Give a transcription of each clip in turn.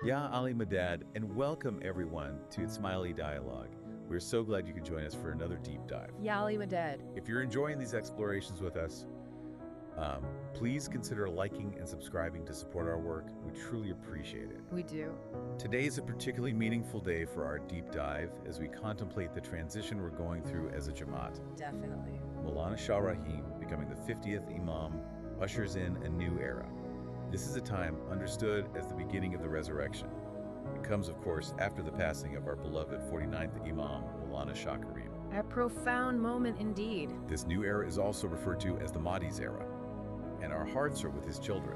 Ya Ali Madad, and welcome everyone to Ismaili Dialogue. We're so glad you could join us for another deep dive. Yali Madad. If you're enjoying these explorations with us, please consider liking and subscribing to support our work. We truly appreciate it. We do. Today is a particularly meaningful day for our deep dive as we contemplate the transition we're going through as a Jamaat. Definitely. Maulana Shah Rahim becoming the 50th Imam ushers in a new era. This is a time understood as the beginning of the resurrection. It comes, of course, after the passing of our beloved 49th Imam, Maulana Shah Karim. A profound moment indeed. This new era is also referred to as the Mahdi's era, and our hearts are with his children,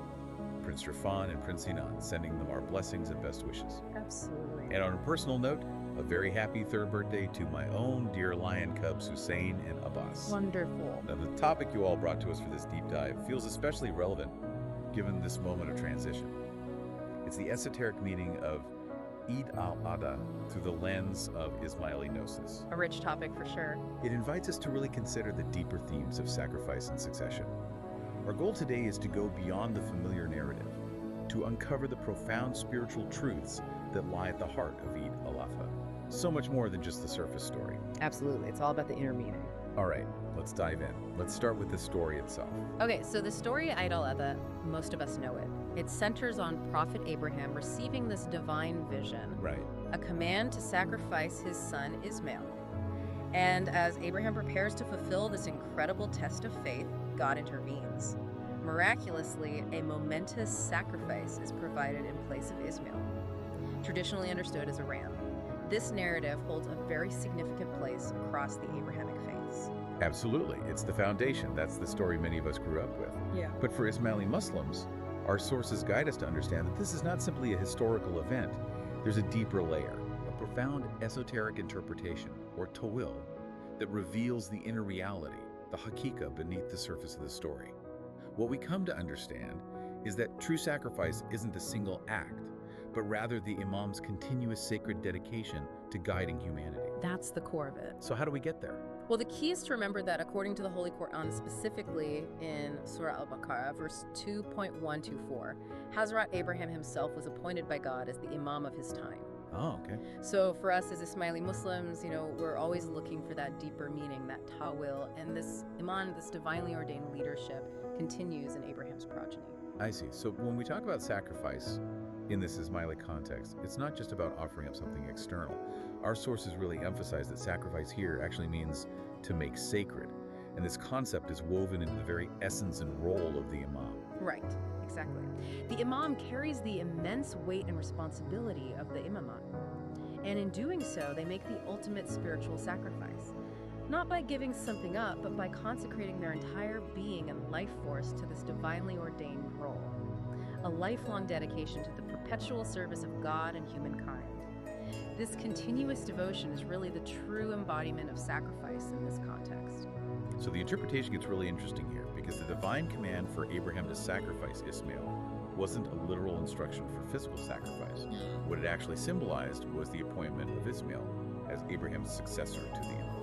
Prince Irfan and Prince Sinan, sending them our blessings and best wishes. Absolutely. And on a personal note, a very happy third birthday to my own dear lion cubs, Hussein and Abbas. Wonderful. Now, the topic you all brought to us for this deep dive feels especially relevant given this moment of transition. It's the esoteric meaning of Al-adha through the lens of Ismaili Gnosis. A rich topic for sure. It invites us to really consider the deeper themes of sacrifice and succession. Our goal today is to go beyond the familiar narrative, to uncover the profound spiritual truths that lie at the heart of Al-adha. So much more than just the surface story. Absolutely. It's all about the inner meaning. All right, let's dive in. Let's start with the story itself. Okay, so the story Al-adha, most of us know it. It centers on Prophet Abraham receiving this divine vision. Right. A command to sacrifice his son Ismail. And as Abraham prepares to fulfill this incredible test of faith, God intervenes. Miraculously, a momentous sacrifice is provided in place of Ismail, traditionally understood as a ram. This narrative holds a very significant place across the Abrahamic faiths. Absolutely. It's the foundation. That's the story many of us grew up with. Yeah. But for Ismaili Muslims, our sources guide us to understand that this is not simply a historical event. There's a deeper layer, a profound esoteric interpretation, or tawil, that reveals the inner reality, the hakika beneath the surface of the story. What we come to understand is that true sacrifice isn't a single act, but rather the Imam's continuous sacred dedication to guiding humanity. That's the core of it. So how do we get there? Well, the key is to remember that according to the Holy Quran, specifically in Surah Al-Baqarah, verse 2.124, Hazrat Abraham himself was appointed by God as the Imam of his time. Oh, okay. So for us as Ismaili Muslims, we're always looking for that deeper meaning, that tawil, and this Imam, this divinely ordained leadership, continues in Abraham's progeny. I see. So when we talk about sacrifice in this Ismaili context, it's not just about offering up something external. Our sources really emphasize that sacrifice here actually means to make sacred. And this concept is woven into the very essence and role of the Imam. Right, exactly. The Imam carries the immense weight and responsibility of the imamate. And in doing so, they make the ultimate spiritual sacrifice. Not by giving something up, but by consecrating their entire being and life force to this divinely ordained role. A lifelong dedication to the perpetual service of God and humankind. This continuous devotion is really the true embodiment of sacrifice in this context. So the interpretation gets really interesting here, because the divine command for Abraham to sacrifice Ismail wasn't a literal instruction for physical sacrifice. What it actually symbolized was the appointment of Ismail as Abraham's successor to the Imam.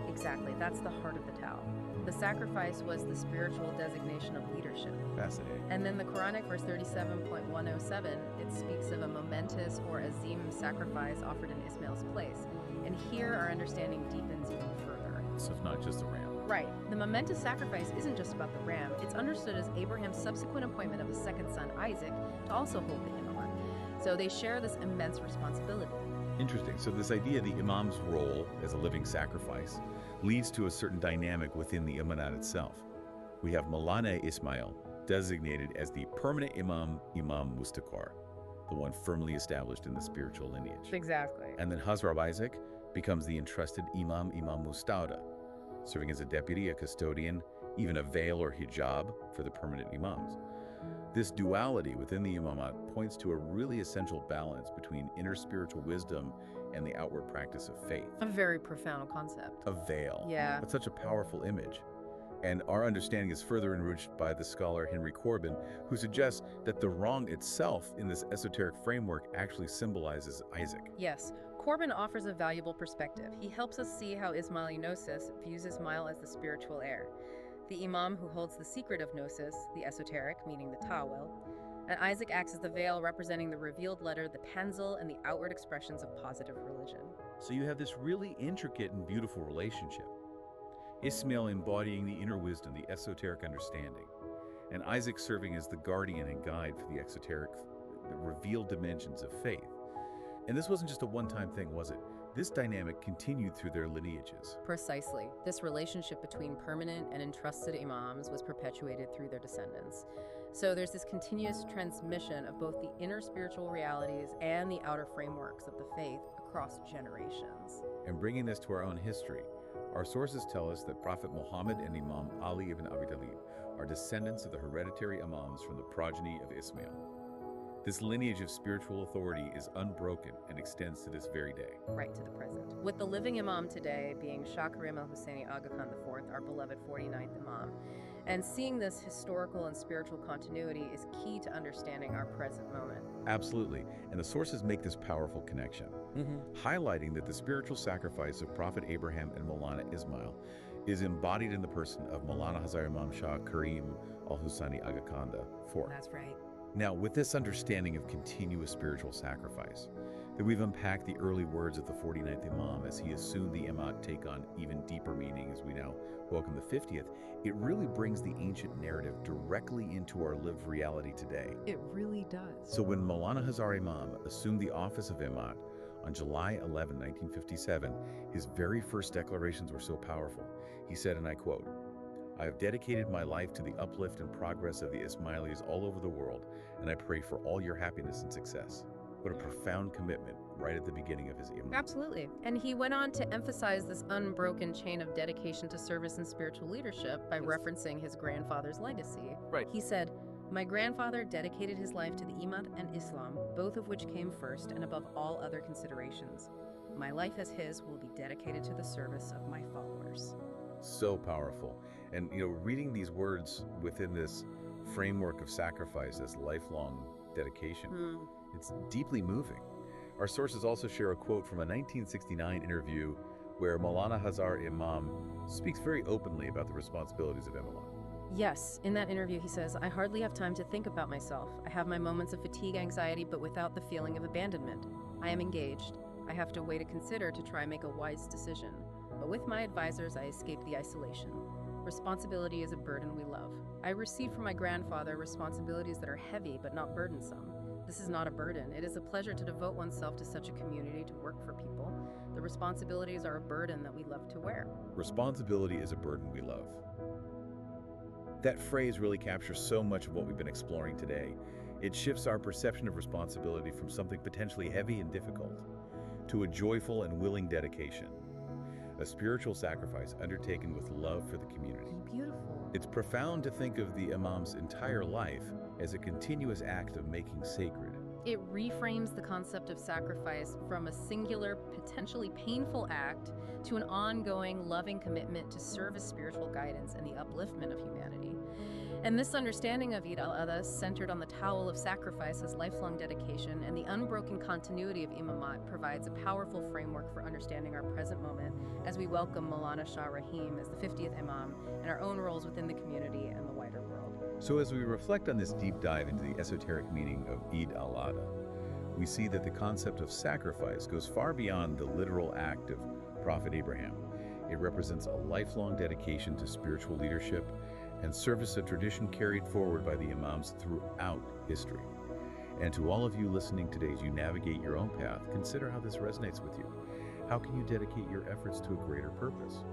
Exactly, that's the heart of the Tao. The sacrifice was the spiritual designation of leadership. Fascinating. And then the Quranic verse 37.107, it speaks of a momentous or azim sacrifice offered in Ismail's place. And here our understanding deepens even further. So it's not just a ram. Right. The momentous sacrifice isn't just about the ram. It's understood as Abraham's subsequent appointment of a second son, Isaac, to also hold the imamate. So they share this immense responsibility. Interesting. So this idea of the Imam's role as a living sacrifice leads to a certain dynamic within the Imanat itself. We have Maulana Ismail designated as the permanent Imam, Imam Mustaqar, the one firmly established in the spiritual lineage. Exactly. And then Hazrat Isaac becomes the entrusted Imam, Imam Mustauda, serving as a deputy, a custodian, even a veil or hijab for the permanent Imams. This duality within the Imamat points to a really essential balance between inner spiritual wisdom and the outward practice of faith. A very profound concept. A veil. Yeah. That's such a powerful image. And our understanding is further enriched by the scholar Henry Corbin, who suggests that the wrong itself in this esoteric framework actually symbolizes Isaac. Yes, Corbin offers a valuable perspective. He helps us see how Ismaili Gnosis views Ismail as the spiritual heir. The Imam who holds the secret of Gnosis, the esoteric, meaning the Tawil, And Isaac acts as the veil representing the revealed letter, the pencil, and the outward expressions of positive religion. So you have this really intricate and beautiful relationship. Ismail embodying the inner wisdom, the esoteric understanding, and Isaac serving as the guardian and guide for the exoteric, the revealed dimensions of faith. And this wasn't just a one-time thing, was it? This dynamic continued through their lineages. Precisely. This relationship between permanent and entrusted Imams was perpetuated through their descendants. So there's this continuous transmission of both the inner spiritual realities and the outer frameworks of the faith across generations. And bringing this to our own history, our sources tell us that Prophet Muhammad and Imam Ali ibn Abi Talib are descendants of the hereditary Imams from the progeny of Ismail. This lineage of spiritual authority is unbroken and extends to this very day. Right to the present. With the living Imam today being Shah Karim al-Husseini Aga Khan IV, our beloved 49th Imam. And seeing this historical and spiritual continuity is key to understanding our present moment. Absolutely, and the sources make this powerful connection, highlighting that the spiritual sacrifice of Prophet Abraham and Maulana Ismail is embodied in the person of Maulana Hazar Imam Shah Karim al-Husseini Aga Khan IV. That's right. Now, with this understanding of continuous spiritual sacrifice, that we've unpacked the early words of the 49th Imam as he assumed the Imam take on even deeper meaning as we now welcome the 50th, it really brings the ancient narrative directly into our lived reality today. It really does. So when Maulana Hazar Imam assumed the office of Imam on July 11, 1957, his very first declarations were so powerful. He said, and I quote, "I have dedicated my life to the uplift and progress of the Ismailis all over the world, and I pray for all your happiness and success." What a profound commitment right at the beginning of his Imam. Absolutely. And he went on to emphasize this unbroken chain of dedication to service and spiritual leadership by referencing his grandfather's legacy. Right. He said, "My grandfather dedicated his life to the Iman and Islam, both of which came first and above all other considerations. My life as his will be dedicated to the service of my followers." So powerful. And, reading these words within this framework of sacrifice as lifelong dedication, it's deeply moving. Our sources also share a quote from a 1969 interview where Maulana Hazar Imam speaks very openly about the responsibilities of Imam. Yes, in that interview he says, "I hardly have time to think about myself. I have my moments of fatigue, anxiety, but without the feeling of abandonment. I am engaged. I have to weigh to consider to try and make a wise decision. But with my advisors, I escape the isolation. Responsibility is a burden we love. I received from my grandfather responsibilities that are heavy but not burdensome. This is not a burden. It is a pleasure to devote oneself to such a community to work for people. The responsibilities are a burden that we love to wear." Responsibility is a burden we love. That phrase really captures so much of what we've been exploring today. It shifts our perception of responsibility from something potentially heavy and difficult to a joyful and willing dedication, a spiritual sacrifice undertaken with love for the community. Beautiful. It's profound to think of the Imam's entire life as a continuous act of making sacred. It reframes the concept of sacrifice from a singular, potentially painful act to an ongoing, loving commitment to serve as spiritual guidance and the upliftment of humanity. And this understanding of Eid al-Adha, centered on the towel of sacrifice as lifelong dedication and the unbroken continuity of Imamat, provides a powerful framework for understanding our present moment as we welcome Maulana Shah Rahim as the 50th Imam and our own roles within the community and the wider world. So as we reflect on this deep dive into the esoteric meaning of Eid al-Adha, we see that the concept of sacrifice goes far beyond the literal act of Prophet Abraham. It represents a lifelong dedication to spiritual leadership and service, a tradition carried forward by the Imams throughout history. And to all of you listening today as you navigate your own path, consider how this resonates with you. How can you dedicate your efforts to a greater purpose?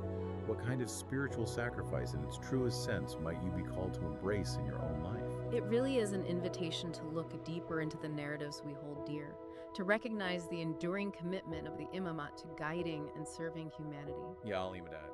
What kind of spiritual sacrifice in its truest sense might you be called to embrace in your own life? It really is an invitation to look deeper into the narratives we hold dear, to recognize the enduring commitment of the Imamat to guiding and serving humanity. Ya Ali Madad.